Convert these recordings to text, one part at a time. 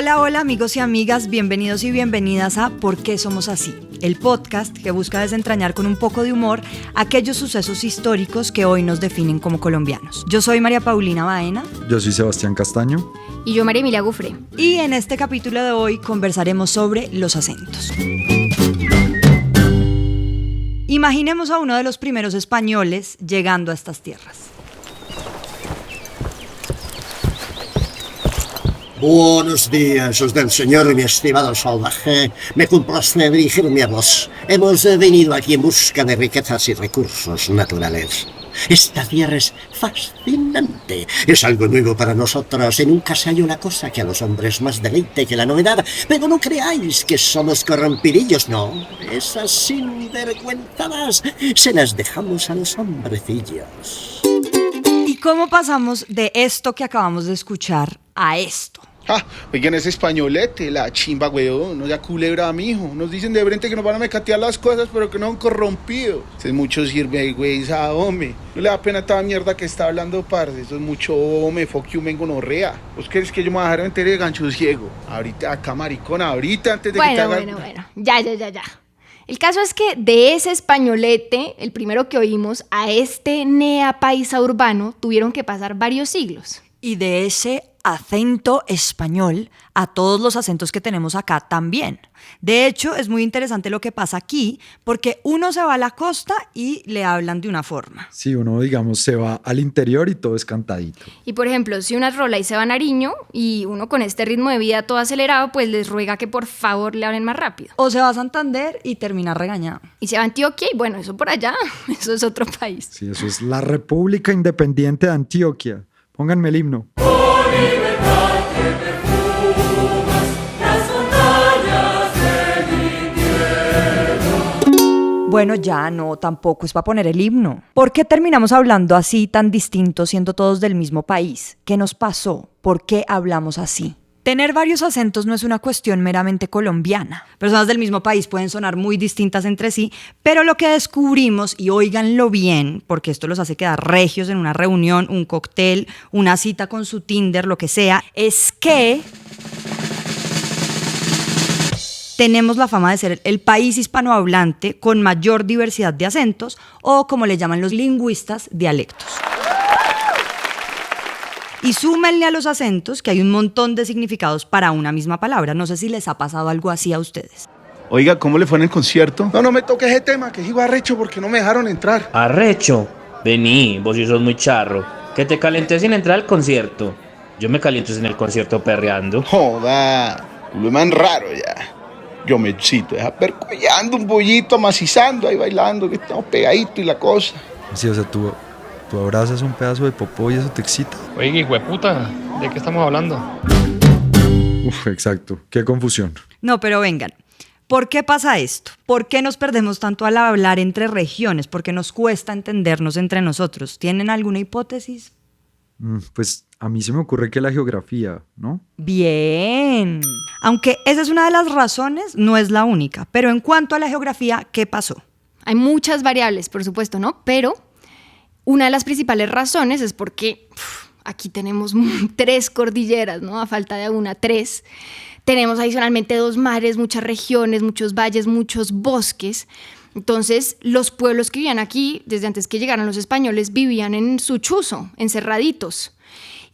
Hola, hola amigos y amigas, bienvenidos y bienvenidas a ¿Por qué somos así? El podcast que busca desentrañar con un poco de humor aquellos sucesos históricos que hoy nos definen como colombianos. Yo soy María Paulina Baena. Yo soy Sebastián Castaño. Y yo María Emilia Gufre. Y en este capítulo de hoy conversaremos sobre los acentos. Imaginemos a uno de los primeros españoles llegando a estas tierras. Buenos días, os del señor, mi estimado salvaje. Me complace dirigirme a vos. Hemos venido aquí en busca de riquezas y recursos naturales. Esta tierra es fascinante. Es algo nuevo para nosotros y nunca se halló la cosa que a los hombres más deleite que la novedad. Pero no creáis que somos corrompidillos, no. Esas sinvergüenzadas se las dejamos a los hombrecillos. ¿Y cómo pasamos de esto que acabamos de escuchar a esto? Oigan, ese españolete, la chimba, weón, no sea culebra, mijo. Nos dicen de frente que nos van a mecatear las cosas, pero que no son corrompidos. Eso es mucho sirve, güey, esa hombre. No le da pena toda mierda que está hablando, parce. Eso es mucho hombre, fuck you, mengonorrea. ¿Vos querés que yo me voy a dejar meter de gancho ciego? Ahorita, acá, maricona, ahorita, antes de que te haga... Bueno. Ya. El caso es que de ese españolete, el primero que oímos, a este nea paisa urbano, tuvieron que pasar varios siglos. Y de ese acento español a todos los acentos que tenemos acá también. De hecho, es muy interesante lo que pasa aquí, porque uno se va a la costa y le hablan de una forma. Sí, uno, digamos, se va al interior y todo es cantadito. Y por ejemplo, si una rola y se va a Nariño y uno con este ritmo de vida todo acelerado, pues les ruega que por favor le hablen más rápido. O se va a Santander y termina regañado. Y se va a Antioquia y bueno, eso por allá, eso es otro país. Sí, eso es la República Independiente de Antioquia. Pónganme el himno. Bueno, ya no, tampoco es para poner el himno. ¿Por qué terminamos hablando así tan distintos siendo todos del mismo país? ¿Qué nos pasó? ¿Por qué hablamos así? Tener varios acentos no es una cuestión meramente colombiana. Personas del mismo país pueden sonar muy distintas entre sí, pero lo que descubrimos, y óiganlo bien, porque esto los hace quedar regios en una reunión, un cóctel, una cita con su Tinder, lo que sea, es que tenemos la fama de ser el país hispanohablante con mayor diversidad de acentos, o como le llaman los lingüistas, dialectos. Y súmenle a los acentos que hay un montón de significados para una misma palabra. No sé si les ha pasado algo así a ustedes. Oiga, ¿cómo le fue en el concierto? No me toques ese tema, que sigo arrecho porque no me dejaron entrar. ¿Arrecho? Vení, vos sí sos muy charro. Que te calenté sin entrar al concierto. Yo me caliento sin el concierto perreando. Joda, lo man raro ya. Yo me excito, deja percollando un pollito, macizando ahí bailando, que estamos pegaditos y la cosa. Sí, o sea, tú abrazas un pedazo de popó y eso te excita. Oye, hijueputa, ¿de qué estamos hablando? Uf, exacto. Qué confusión. No, pero vengan. ¿Por qué pasa esto? ¿Por qué nos perdemos tanto al hablar entre regiones? ¿Por qué nos cuesta entendernos entre nosotros? ¿Tienen alguna hipótesis? Pues a mí se me ocurre que la geografía, ¿no? Bien. Aunque esa es una de las razones, no es la única. Pero en cuanto a la geografía, ¿qué pasó? Hay muchas variables, por supuesto, ¿no? Pero una de las principales razones es porque aquí tenemos 3 cordilleras, ¿no? A falta de una, 3. Tenemos adicionalmente 2 mares, muchas regiones, muchos valles, muchos bosques. Entonces, los pueblos que vivían aquí, desde antes que llegaran los españoles, vivían en su chuzo, encerraditos.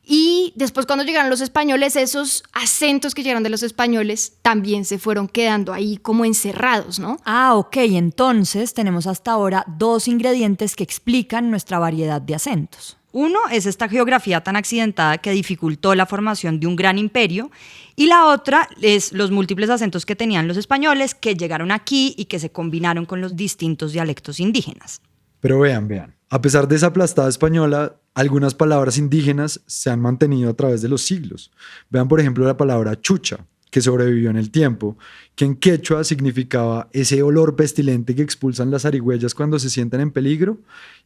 Y después, cuando llegaron los españoles, esos acentos que llegaron de los españoles también se fueron quedando ahí como encerrados, ¿no? Ah, ok. Entonces, tenemos hasta ahora 2 ingredientes que explican nuestra variedad de acentos. Uno es esta geografía tan accidentada que dificultó la formación de un gran imperio, y la otra es los múltiples acentos que tenían los españoles que llegaron aquí y que se combinaron con los distintos dialectos indígenas. Pero vean. A pesar de esa aplastada española, algunas palabras indígenas se han mantenido a través de los siglos. Vean, por ejemplo, la palabra chucha, que sobrevivió en el tiempo, que en quechua significaba ese olor pestilente que expulsan las zarigüeyas cuando se sienten en peligro,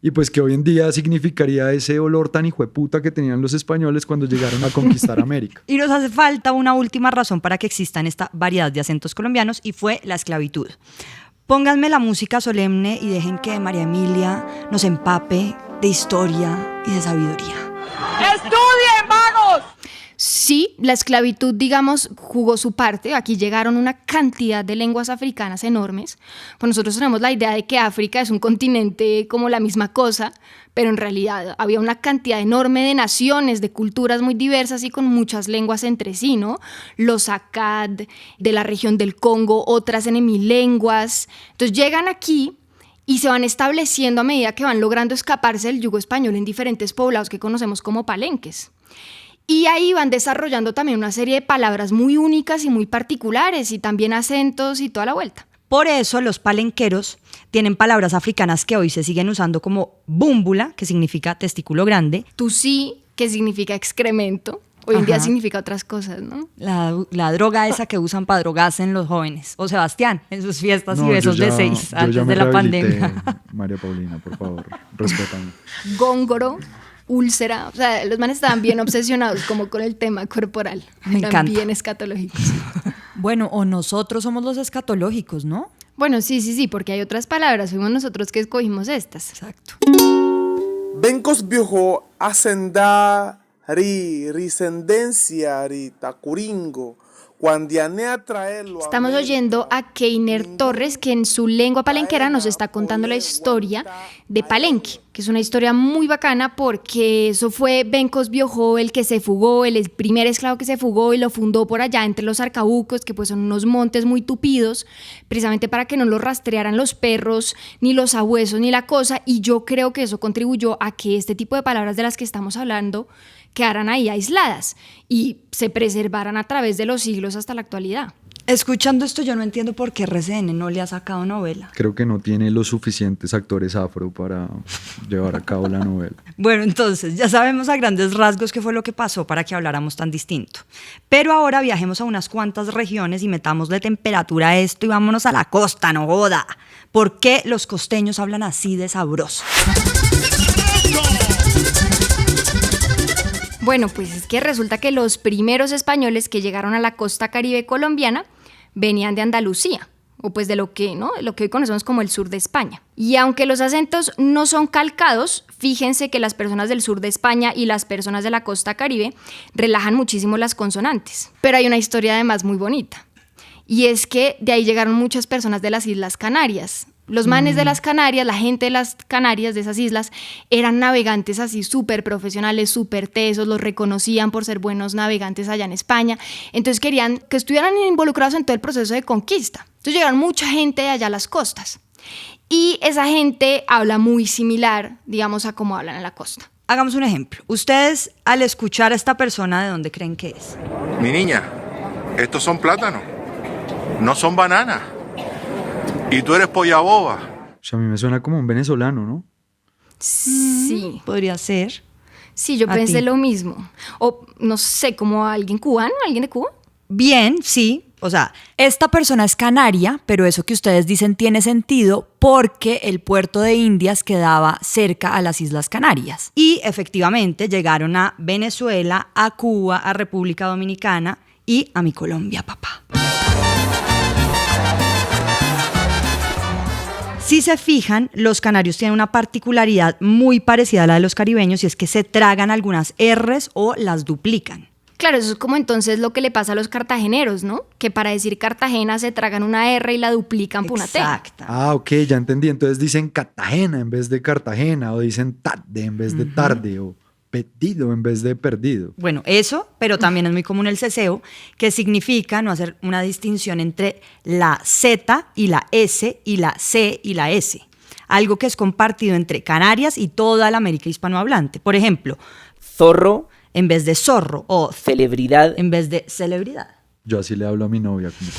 y pues que hoy en día significaría ese olor tan hijueputa que tenían los españoles cuando llegaron a conquistar América. Y nos hace falta una última razón para que existan esta variedad de acentos colombianos, y fue la esclavitud. Pónganme la música solemne y dejen que María Emilia nos empape de historia y de sabiduría. ¡Estudien, vagos! Sí, sí, la esclavitud, digamos, jugó su parte. Aquí llegaron una cantidad de lenguas africanas enormes. Pues nosotros tenemos la idea de que África es un continente como la misma cosa, pero en realidad había una cantidad enorme de naciones, de culturas muy diversas y con muchas lenguas entre sí, ¿no? Los Akkad, de la región del Congo, otras lenguas. Entonces llegan aquí y se van estableciendo a medida que van logrando escaparse del yugo español en diferentes poblados que conocemos como palenques. Y ahí van desarrollando también una serie de palabras muy únicas y muy particulares y también acentos y toda la vuelta. Por eso los palenqueros tienen palabras africanas que hoy se siguen usando como búmbula, que significa testículo grande. Tusí, que significa excremento. Hoy en día Ajá. significa otras cosas, ¿no? La droga esa que usan para drogarse en los jóvenes. O Sebastián, en sus fiestas y No, besos yo de ya- 6 yo antes ya me de la rehabilité, pandemia. María Paulina, por favor, respétame. Góngoro, úlcera. O sea, los manes estaban bien obsesionados como con el tema corporal. Me Eran encanta. bien escatológicos. Bueno, o nosotros somos los escatológicos, ¿no? Bueno, sí, porque hay otras palabras. Fuimos nosotros que escogimos estas. Exacto. Bencos viejo ascenda risendencia tacuringo cuandianea traerlo. Estamos oyendo a Keiner Torres, que en su lengua palenquera nos está contando la historia de Palenque, que es una historia muy bacana porque eso fue Bencos Biojó el que se fugó, el primer esclavo que se fugó y lo fundó por allá entre los arcabucos, que pues son unos montes muy tupidos, precisamente para que no lo rastrearan los perros, ni los sabuesos, ni la cosa, y yo creo que eso contribuyó a que este tipo de palabras de las que estamos hablando quedaran ahí aisladas y se preservaran a través de los siglos hasta la actualidad. Escuchando esto yo no entiendo por qué RCN no le ha sacado novela. Creo que no tiene los suficientes actores afro para llevar a cabo la novela. Bueno, entonces ya sabemos a grandes rasgos qué fue lo que pasó para que habláramos tan distinto. Pero ahora viajemos a unas cuantas regiones y metámosle temperatura a esto y vámonos a la costa, no joda. ¿Por qué los costeños hablan así de sabroso? Bueno, pues es que resulta que los primeros españoles que llegaron a la costa caribe colombiana venían de Andalucía, o pues de lo que hoy conocemos como el sur de España. Y aunque los acentos no son calcados, fíjense que las personas del sur de España y las personas de la costa caribe relajan muchísimo las consonantes. Pero hay una historia además muy bonita, y es que de ahí llegaron muchas personas de las Islas Canarias. Los manes de las Canarias, la gente de las Canarias, de esas islas, eran navegantes así súper profesionales, súper tesos, los reconocían por ser buenos navegantes allá en España. Entonces querían que estuvieran involucrados en todo el proceso de conquista. Entonces llegaron mucha gente de allá a las costas. Y esa gente habla muy similar, digamos, a cómo hablan en la costa. Hagamos un ejemplo. Ustedes, al escuchar a esta persona, ¿de dónde creen que es? Mi niña, estos son plátanos, no son bananas. Y tú eres polla boba. O sea, a mí me suena como un venezolano, ¿no? Sí, Podría ser. sí, yo ¿A pensé ti? lo mismo. O no sé, como alguien cubano, alguien de Cuba. Bien, sí. O sea, esta persona es canaria, pero eso que ustedes dicen tiene sentido porque el puerto de Indias quedaba cerca a las Islas Canarias. Y efectivamente llegaron a Venezuela, a Cuba, a República Dominicana y a mi Colombia, papá. Si se fijan, los canarios tienen una particularidad muy parecida a la de los caribeños y es que se tragan algunas R's o las duplican. Claro, eso es como entonces lo que le pasa a los cartageneros, ¿no? Que para decir Cartagena se tragan una R y la duplican por una T. Exacto. Ah, ok, ya entendí. Entonces dicen Cartagena en vez de Cartagena, o dicen tarde en vez de tarde, o perdido en vez de perdido. Bueno, eso, pero también es muy común el ceseo, que significa no hacer una distinción entre la Z y la S y la C y la S. Algo que es compartido entre Canarias y toda la América hispanohablante. Por ejemplo, Zorro, en vez de zorro o celebridad. en vez de celebridad. Yo así le hablo a mi novia, como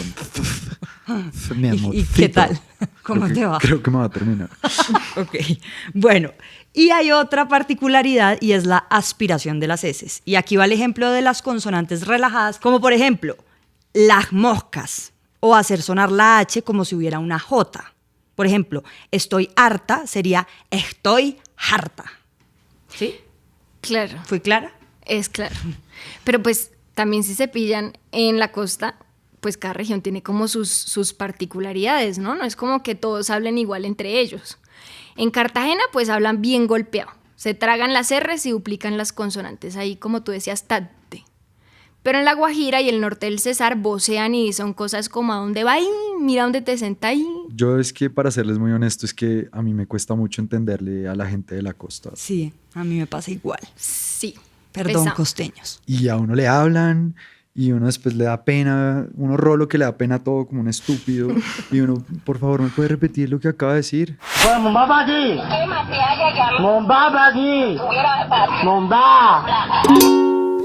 con... Mi ¿Y qué tal? ¿Cómo Creo que- te va? Creo que me va a terminar. Ok, bueno, y hay otra particularidad y es la aspiración de las heces. Y aquí va el ejemplo de las consonantes relajadas, como por ejemplo, las moscas, o hacer sonar la H como si hubiera una J. Por ejemplo, estoy harta sería estoy harta. ¿Sí? Claro, ¿Fui clara? es claro. Pero pues también si se pillan en la costa, pues cada región tiene como sus particularidades, ¿no? No es como que todos hablen igual entre ellos. En Cartagena pues hablan bien golpeado. Se tragan las R's y duplican las consonantes. Ahí como tú decías, tate. Pero en La Guajira y el norte del Cesar vocean y son cosas como ¿a dónde va ahí? Mira dónde te senta ahí. Yo es que, para serles muy honesto, es que a mí me cuesta mucho entenderle a la gente de la costa. Sí, a mí me pasa igual. Sí. Perdón, Pesado. costeños. Y a uno le hablan y uno después le da pena, uno rolo que le da pena todo como un estúpido. Y uno, por favor, ¿me puede repetir lo que acaba de decir?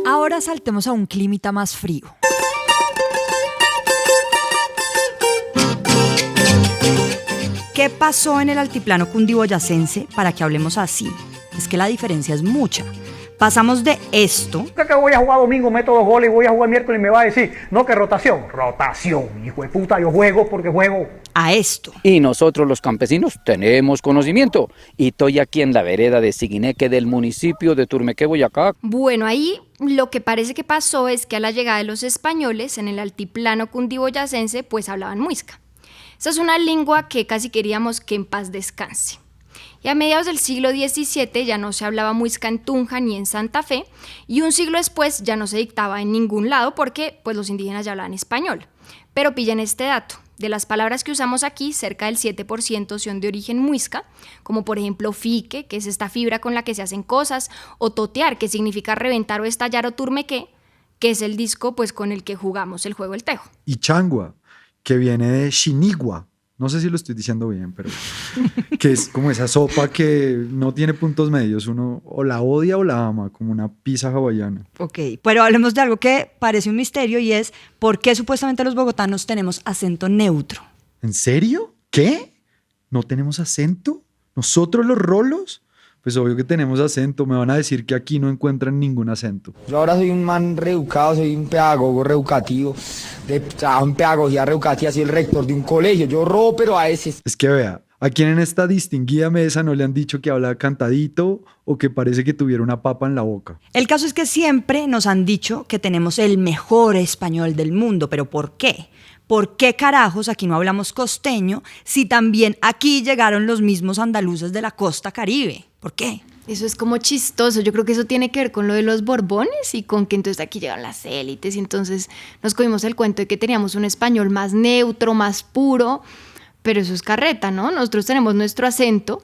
Ahora saltemos a un climita más frío. ¿Qué pasó en el altiplano cundiboyacense para que hablemos así? Es que la diferencia es mucha. Pasamos de esto, Que voy a jugar domingo, meto 2 goles y voy a jugar miércoles y me va a decir, no, que rotación. Rotación, hijo de puta, yo juego porque juego. a esto. Y nosotros los campesinos tenemos conocimiento. Y estoy aquí en la vereda de Siguineque del municipio de Turmeque, Boyacá. Bueno, ahí lo que parece que pasó es que a la llegada de los españoles en el altiplano cundiboyacense pues hablaban muisca. Esa es una lengua que casi queríamos que en paz descanse. Y a mediados del siglo XVII ya no se hablaba muisca en Tunja ni en Santa Fe, y un siglo después ya no se dictaba en ningún lado porque pues, los indígenas ya hablaban español. Pero pillen este dato, de las palabras que usamos aquí, cerca del 7% son de origen muisca, como por ejemplo fique, que es esta fibra con la que se hacen cosas, o totear, que significa reventar o estallar, o turmeque, que es el disco pues, con el que jugamos el juego del tejo. Y changua, que viene de Shinigua. No sé si lo estoy diciendo bien, pero que es como esa sopa que no tiene puntos medios. Uno o la odia o la ama, como una pizza hawaiana. Ok, pero hablemos de algo que parece un misterio y es ¿por qué supuestamente los bogotanos tenemos acento neutro? ¿En serio? ¿Qué? ¿No tenemos acento? ¿Nosotros los rolos? Pues obvio que tenemos acento. Me van a decir que aquí no encuentran ningún acento. Yo ahora soy un man reeducado, soy un pedagogo reeducativo. Trabajo en pedagogía reeducativa, soy el rector de un colegio. Yo robo, pero a veces. Es que vea, ¿a quién en esta distinguida mesa no le han dicho que habla cantadito o que parece que tuviera una papa en la boca? El caso es que siempre nos han dicho que tenemos el mejor español del mundo, pero ¿por qué? ¿Por qué carajos aquí no hablamos costeño si también aquí llegaron los mismos andaluces de la costa caribe? ¿Por qué? Eso es como chistoso, yo creo que eso tiene que ver con lo de los Borbones y con que entonces aquí llegan las élites y entonces nos cogimos el cuento de que teníamos un español más neutro, más puro, pero eso es carreta, ¿no? Nosotros tenemos nuestro acento.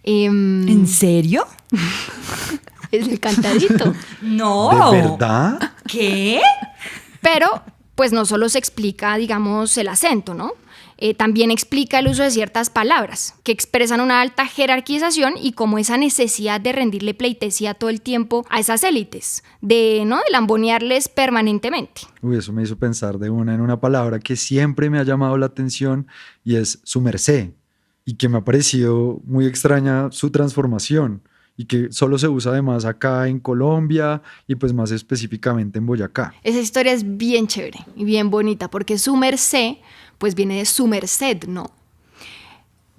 ¿En serio? Es el cantadito. No. ¿De verdad? ¿Qué? Pero pues no solo se explica, digamos, el acento, ¿no? También explica el uso de ciertas palabras que expresan una alta jerarquización y como esa necesidad de rendirle pleitesía todo el tiempo a esas élites, de lambonearles permanentemente. Uy, eso me hizo pensar en una palabra que siempre me ha llamado la atención y es su merced, y que me ha parecido muy extraña su transformación y que solo se usa además acá en Colombia y pues más específicamente en Boyacá. Esa historia es bien chévere y bien bonita porque su merced pues viene de su merced, ¿no?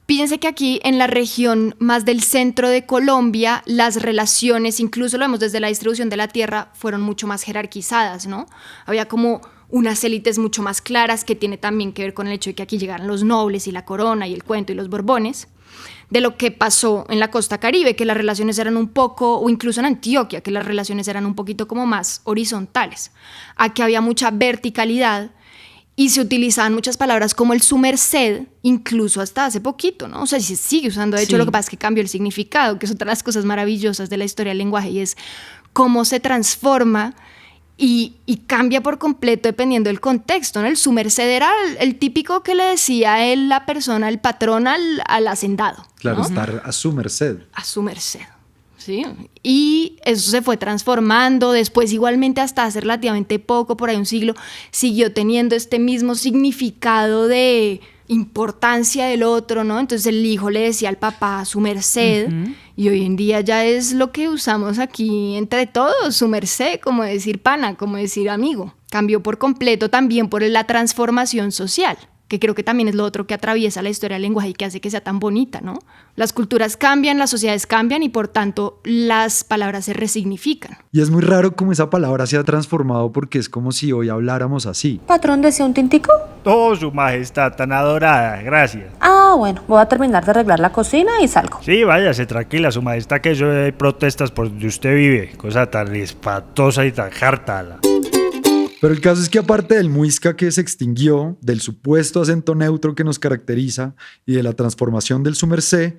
Fíjense que aquí en la región más del centro de Colombia, las relaciones, incluso lo vemos desde la distribución de la tierra, fueron mucho más jerarquizadas, ¿no? Había como unas élites mucho más claras que tiene también que ver con el hecho de que aquí llegaran los nobles y la corona y el cuento y los Borbones, de lo que pasó en la costa caribe, que las relaciones eran un poco, o incluso en Antioquia, que las relaciones eran un poquito como más horizontales. Aquí había mucha verticalidad y se utilizaban muchas palabras como el su merced, incluso hasta hace poquito, ¿no? O sea, se sigue usando. De hecho, lo que pasa es que cambió el significado, que es otra de las cosas maravillosas de la historia del lenguaje, y es cómo se transforma y cambia por completo dependiendo del contexto, ¿no? El su merced era el típico que le decía la persona, el patrón al hacendado. Claro, ¿no? estar a su merced. A su merced. ¿Sí? Y eso se fue transformando, después igualmente hasta hace relativamente poco, por ahí un siglo, siguió teniendo este mismo significado de importancia del otro, ¿no? Entonces el hijo le decía al papá su merced, y hoy en día ya es lo que usamos aquí entre todos, su merced, como decir pana, como decir amigo. Cambió por completo también por la transformación social, que creo que también es lo otro que atraviesa la historia del lenguaje y que hace que sea tan bonita, ¿no? Las culturas cambian, las sociedades cambian y por tanto las palabras se resignifican. Y es muy raro cómo esa palabra se ha transformado porque es como si hoy habláramos así. ¿Patrón desea un tintico? Oh, su majestad, tan adorada, gracias. Ah, bueno, voy a terminar de arreglar la cocina y salgo. Sí, váyase, tranquila, su majestad, que eso hay protestas por donde usted vive, cosa tan espatosa y tan jártala. Pero el caso es que aparte del muisca que se extinguió, del supuesto acento neutro que nos caracteriza y de la transformación del su merced,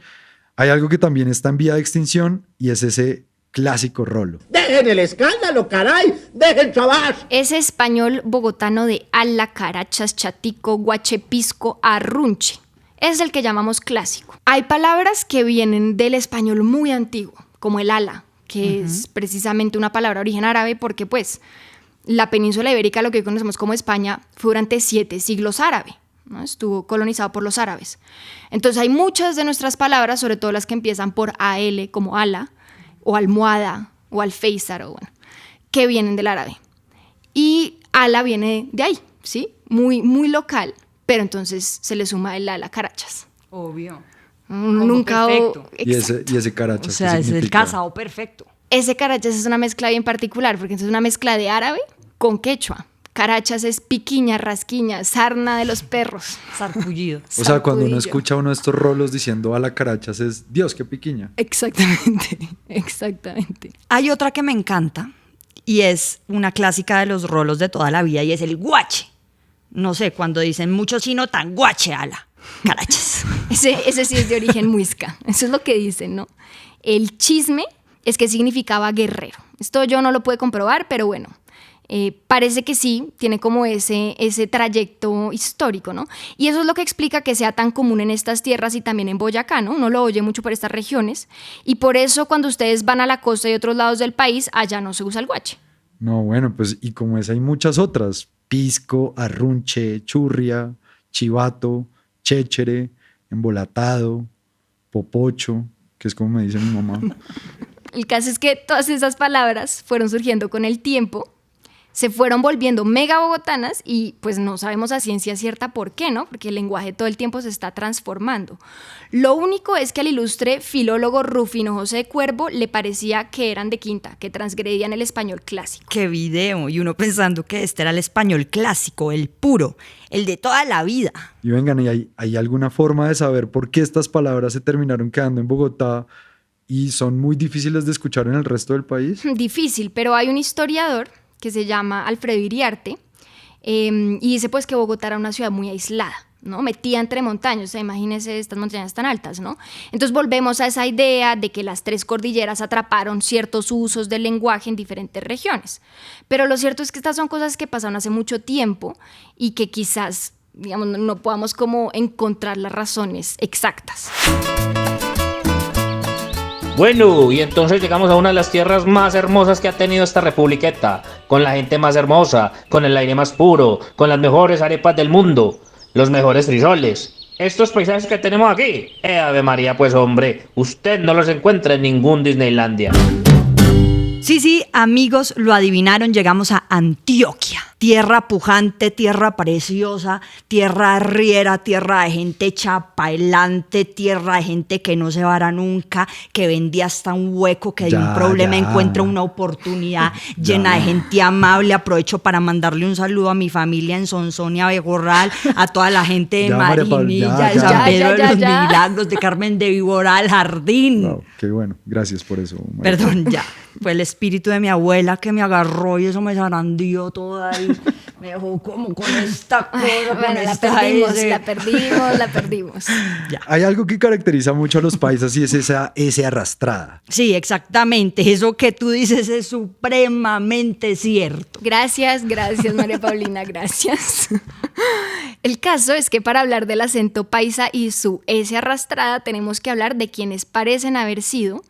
hay algo que también está en vía de extinción y es ese clásico rolo. ¡Dejen el escándalo, caray! ¡Dejen chaval! Ese español bogotano de ala, carachas, chatico, guachepisco, arrunche. Es el que llamamos clásico. Hay palabras que vienen del español muy antiguo, como el ala, que es precisamente una palabra de origen árabe porque pues la península ibérica, lo que hoy conocemos como España, fue durante 7 siglos árabe, ¿no? Estuvo colonizado por los árabes. Entonces hay muchas de nuestras palabras, sobre todo las que empiezan por AL, como ala, o almohada, o alféizar, o bueno, que vienen del árabe. Y ala viene de ahí, ¿sí? Muy, muy local, pero entonces se le suma el ala, carachas. Obvio. Nunca... Perfecto. Y ese carachas. O sea, es el casado perfecto. Ese carachas es una mezcla bien particular, porque es una mezcla de árabe con quechua. Carachas es piquiña, rasquiña, sarna de los perros. Sarpullido. O sea, cuando uno escucha uno de estos rolos diciendo a la carachas es Dios, qué piquiña. Exactamente, exactamente. Hay otra que me encanta y es una clásica de los rolos de toda la vida y es el guache. No sé, cuando dicen mucho sino tan guache ala, carachas. Ese sí es de origen muisca, eso es lo que dicen, ¿no? El chisme es que significaba guerrero. Esto yo no lo puedo comprobar, pero bueno, parece que sí, tiene como ese trayecto histórico, ¿no? Y eso es lo que explica que sea tan común en estas tierras y también en Boyacá, ¿no? Uno lo oye mucho por estas regiones y por eso cuando ustedes van a la costa y otros lados del país, allá no se usa el guache. No, bueno, pues y como esa hay muchas otras. Pisco, arrunche, churria, chivato, chéchere, embolatado, popocho, que es como me dice mi mamá. El caso es que todas esas palabras fueron surgiendo con el tiempo, se fueron volviendo mega bogotanas y pues no sabemos a ciencia cierta por qué, ¿no? Porque el lenguaje todo el tiempo se está transformando. Lo único es que al ilustre filólogo Rufino José Cuervo le parecía que eran de quinta, que transgredían el español clásico. ¡Qué video! Y uno pensando que este era el español clásico, el puro, el de toda la vida. Y vengan, ¿y hay alguna forma de saber por qué estas palabras se terminaron quedando en Bogotá y son muy difíciles de escuchar en el resto del país? Difícil, pero hay un historiador que se llama Alfredo Iriarte, y dice pues que Bogotá era una ciudad muy aislada, ¿no? Metida entre montañas, o sea, imagínense estas montañas tan altas, ¿no? Entonces volvemos a esa idea de que las 3 cordilleras atraparon ciertos usos del lenguaje en diferentes regiones. Pero lo cierto es que estas son cosas que pasaron hace mucho tiempo y que quizás, digamos, no podamos como encontrar las razones exactas. Bueno, y entonces llegamos a una de las tierras más hermosas que ha tenido esta republiqueta, con la gente más hermosa, con el aire más puro, con las mejores arepas del mundo, los mejores frisoles. Estos paisajes que tenemos aquí, Ave María, pues hombre, usted no los encuentra en ningún Disneylandia. Sí, amigos, lo adivinaron, llegamos a Antioquia. Tierra pujante, tierra preciosa, tierra arriera, tierra de gente chapaelante, tierra de gente que no se vara nunca, que vendía hasta un hueco, que de un problema encuentra una oportunidad, llena de gente amable. Aprovecho para mandarle un saludo a mi familia en Sonsonia, Begorral, a toda la gente de Marinilla, de San Pedro de los Milagros, de Carmen de Viboral, Jardín. Wow, qué bueno, gracias por eso. María. Perdón, ya. Fue el espíritu de mi abuela que me agarró y eso me zarandió toda ahí. Me dejó como con esta cosa. Bueno, la perdimos. Ya. Hay algo que caracteriza mucho a los paisas y es ese arrastrada. Sí, exactamente. Eso que tú dices es supremamente cierto. Gracias, María Paulina, gracias. El caso es que para hablar del acento paisa y su S arrastrada tenemos que hablar de quienes parecen haber sido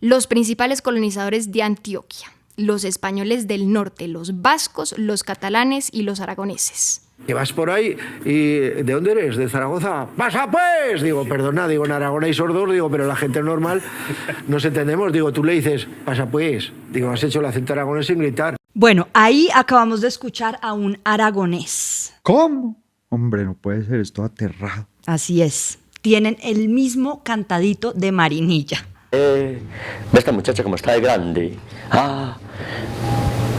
los principales colonizadores de Antioquia, los españoles del norte, los vascos, los catalanes y los aragoneses. Que vas por ahí y ¿de dónde eres? ¿De Zaragoza? ¡Pasa pues! Digo, perdona, digo, en Aragón hay sordos, digo, pero la gente normal nos entendemos. Digo, tú le dices, pasa pues. Digo, has hecho el acento aragonés sin gritar. Bueno, ahí acabamos de escuchar a un aragonés. ¿Cómo? Hombre, no puede ser, esto aterrado. Así es, tienen el mismo cantadito de Marinilla. Ve esta muchacha como está de grande.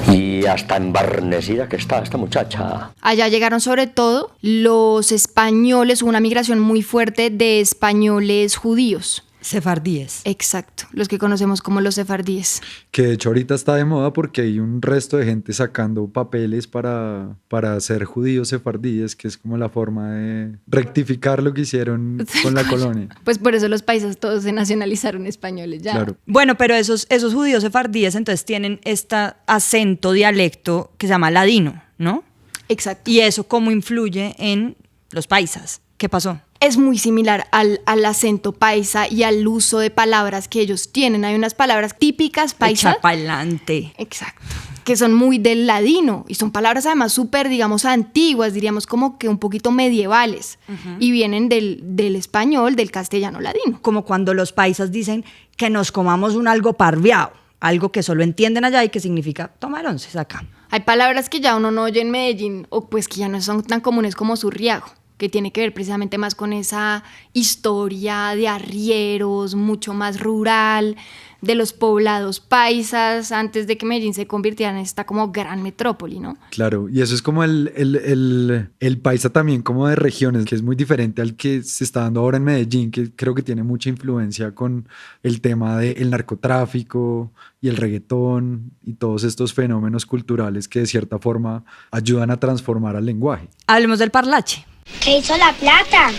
Y hasta embarnecida que está esta muchacha. Allá llegaron sobre todo los españoles, hubo una migración muy fuerte de españoles judíos. Sefardíes. Exacto, los que conocemos como los sefardíes. Que de hecho ahorita está de moda porque hay un resto de gente sacando papeles para ser judíos sefardíes, que es como la forma de rectificar lo que hicieron con la colonia. Pues por eso los paisas todos se nacionalizaron españoles ya. Claro. Bueno, pero esos judíos sefardíes entonces tienen este acento, dialecto que se llama ladino, ¿no? Exacto. ¿Y eso cómo influye en los paisas? ¿Qué pasó? Es muy similar al acento paisa y al uso de palabras que ellos tienen. Hay unas palabras típicas paisas. Echa pa'lante. Exacto. Que son muy del ladino y son palabras además súper, digamos, antiguas, diríamos como que un poquito medievales. Y vienen del español, del castellano ladino. Como cuando los paisas dicen que nos comamos un algo parviao, algo que solo entienden allá y que significa tomar onces acá. Hay palabras que ya uno no oye en Medellín o pues que ya no son tan comunes como surriago, que tiene que ver precisamente más con esa historia de arrieros, mucho más rural, de los poblados paisas, antes de que Medellín se convirtiera en esta como gran metrópoli, ¿no? Claro, y eso es como el paisa también como de regiones, que es muy diferente al que se está dando ahora en Medellín, que creo que tiene mucha influencia con el tema del narcotráfico y el reggaetón y todos estos fenómenos culturales que de cierta forma ayudan a transformar al lenguaje. Hablemos del parlache. ¿Qué hizo la plata?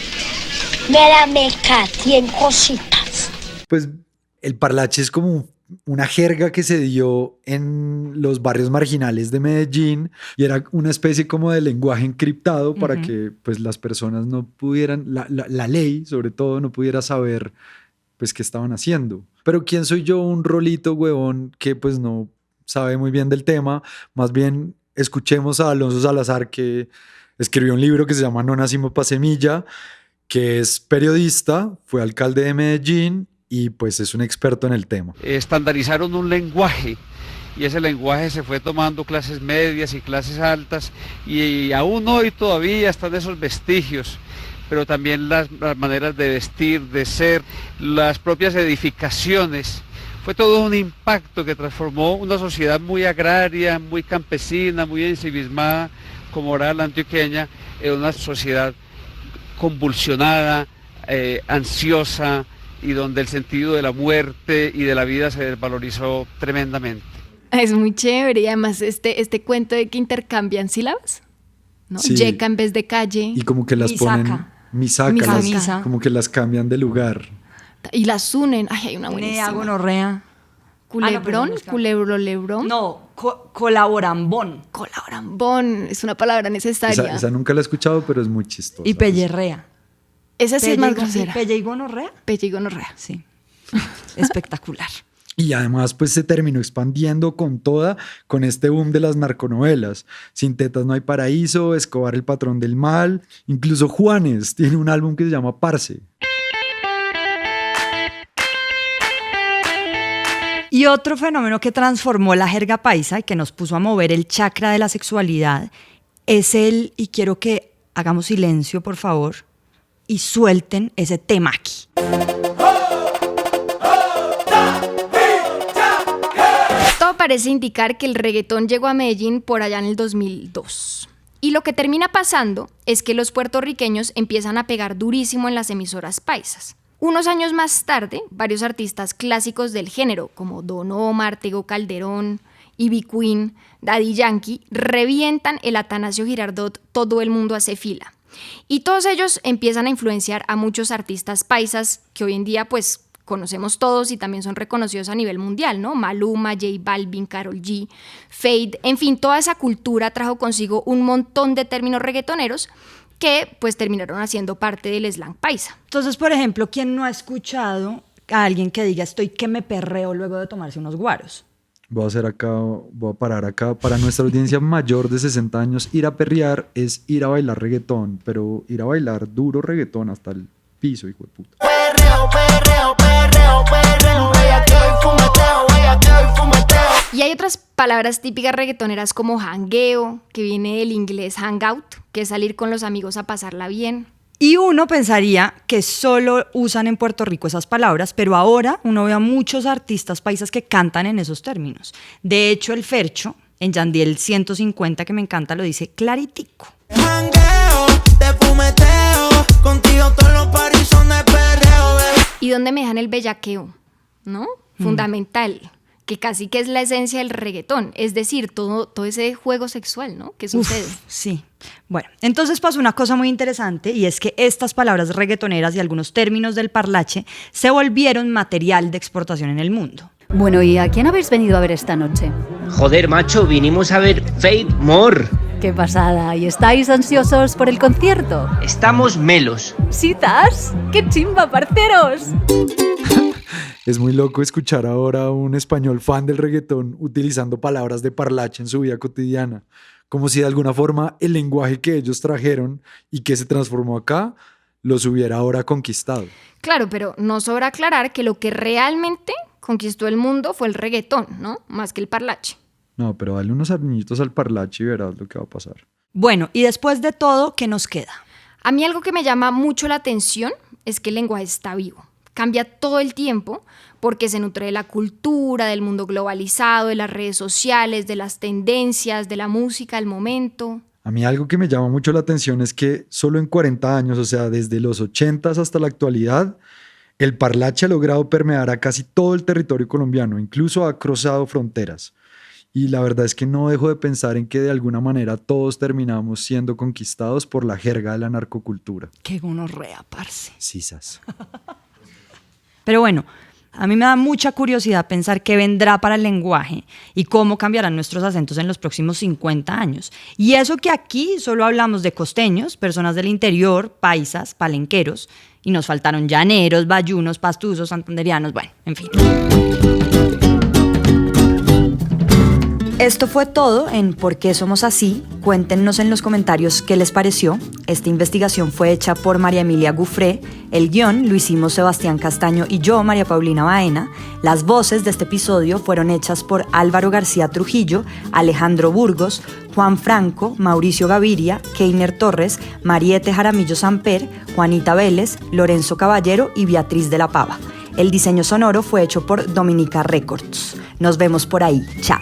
Me la metí en cositas. Pues el parlache es como una jerga que se dio en los barrios marginales de Medellín y era una especie como de lenguaje encriptado para que pues las personas no pudieran, la ley sobre todo no pudiera saber pues qué estaban haciendo. Pero ¿quién soy yo? Un rolito huevón que pues no sabe muy bien del tema. Más bien escuchemos a Alonso Salazar, que escribió un libro que se llama No nacimos pa' semilla, que es periodista, fue alcalde de Medellín y pues es un experto en el tema. Estandarizaron un lenguaje y ese lenguaje se fue tomando clases medias y clases altas y aún hoy todavía están esos vestigios, pero también las maneras de vestir, de ser, las propias edificaciones. Fue todo un impacto que transformó una sociedad muy agraria, muy campesina, muy ensimismada, como era la antioqueña, en una sociedad convulsionada, ansiosa, y donde el sentido de la muerte y de la vida se desvalorizó tremendamente. Es muy chévere y además este cuento de que intercambian sílabas, ¿no? Sí. Yeca en vez de calle. Y como que las ponen misaca, como que las cambian de lugar. Y las unen. Ay, hay una buenísima. Gonorrea. Culebrón, culebrolebrón. No, colaborambón. Colaborambón, es una palabra necesaria. Esa nunca la he escuchado, pero es muy chistosa. Y pellerrea. Esa sí es más grosera. ¿Pelle y gonorrea? Pelle y gonorrea. Sí. Espectacular. Y además pues se terminó expandiendo con este boom de las narconovelas. Sin tetas no hay paraíso, Escobar el patrón del mal, incluso Juanes tiene un álbum que se llama Parce. Y otro fenómeno que transformó la jerga paisa y que nos puso a mover el chakra de la sexualidad es y quiero que hagamos silencio, por favor, y suelten ese temaki. Todo parece indicar que el reggaetón llegó a Medellín por allá en el 2002. Y lo que termina pasando es que los puertorriqueños empiezan a pegar durísimo en las emisoras paisas. Unos años más tarde, varios artistas clásicos del género, como Don Omar, Tego Calderón, Ivy Queen, Daddy Yankee, revientan el Atanasio Girardot Todo el mundo hace fila. Y todos ellos empiezan a influenciar a muchos artistas paisas que hoy en día pues conocemos todos y también son reconocidos a nivel mundial, ¿no? Maluma, J Balvin, Karol G, Fade, en fin, toda esa cultura trajo consigo un montón de términos reggaetoneros que pues terminaron haciendo parte del slang paisa. Entonces, por ejemplo, ¿quién no ha escuchado a alguien que diga estoy que me perreo luego de tomarse unos guaros? Voy a parar acá. Para nuestra audiencia mayor de 60 años, ir a perrear es ir a bailar reggaetón, pero ir a bailar duro reggaetón hasta el piso, hijo de puta. Perreo, perreo, perreo, perreo, bellaqueo y fumeteo, bellaqueo y fumeteo. Y hay otras palabras típicas reggaetoneras como jangueo, que viene del inglés hangout, que es salir con los amigos a pasarla bien. Y uno pensaría que solo usan en Puerto Rico esas palabras, pero ahora uno ve a muchos artistas paisas que cantan en esos términos. De hecho, el Fercho, en Yandiel 150, que me encanta, lo dice claritico. Jangueo, te fumeteo, contigo todos los paris son de perreo, ¿Y dónde me dejan el bellaqueo? ¿No? Fundamental. Que casi que es la esencia del reggaetón, es decir, todo ese juego sexual, ¿no? Que sucede. Sí. Bueno, entonces pasó una cosa muy interesante y es que estas palabras reggaetoneras y algunos términos del parlache se volvieron material de exportación en el mundo. Bueno, ¿y a quién habéis venido a ver esta noche? Joder, macho, vinimos a ver Faith More. ¡Qué pasada! ¿Y estáis ansiosos por el concierto? Estamos melos. ¿Citas? ¡Qué chimba, parceros! Es muy loco escuchar ahora a un español fan del reggaetón utilizando palabras de parlache en su vida cotidiana, como si de alguna forma el lenguaje que ellos trajeron y que se transformó acá los hubiera ahora conquistado. Claro, pero no sobra aclarar que lo que realmente conquistó el mundo fue el reggaetón, ¿no? Más que el parlache. No, pero dale unos añitos al parlache y verás lo que va a pasar. Bueno, y después de todo, ¿qué nos queda? A mí algo que me llama mucho la atención es que el lenguaje está vivo. Cambia todo el tiempo porque se nutre de la cultura, del mundo globalizado, de las redes sociales, de las tendencias, de la música, del momento. A mí algo que me llama mucho la atención es que solo en 40 años, o sea, desde los 80s hasta la actualidad, el parlache ha logrado permear a casi todo el territorio colombiano, incluso ha cruzado fronteras. Y la verdad es que no dejo de pensar en que de alguna manera todos terminamos siendo conquistados por la jerga de la narcocultura. Qué gonorrea, parce. Sisas. Pero bueno, a mí me da mucha curiosidad pensar qué vendrá para el lenguaje y cómo cambiarán nuestros acentos en los próximos 50 años. Y eso que aquí solo hablamos de costeños, personas del interior, paisas, palenqueros, y nos faltaron llaneros, bayunos, pastusos, santanderianos, bueno, en fin. Esto fue todo en ¿Por qué somos así? Cuéntenos en los comentarios qué les pareció. Esta investigación fue hecha por María Emilia Gufré. El guión lo hicimos Sebastián Castaño y yo, María Paulina Baena. Las voces de este episodio fueron hechas por Álvaro García Trujillo, Alejandro Burgos, Juan Franco, Mauricio Gaviria, Keiner Torres, Mariette Jaramillo Samper, Juanita Vélez, Lorenzo Caballero y Beatriz de la Pava. El diseño sonoro fue hecho por Dominica Records. Nos vemos por ahí. Chao.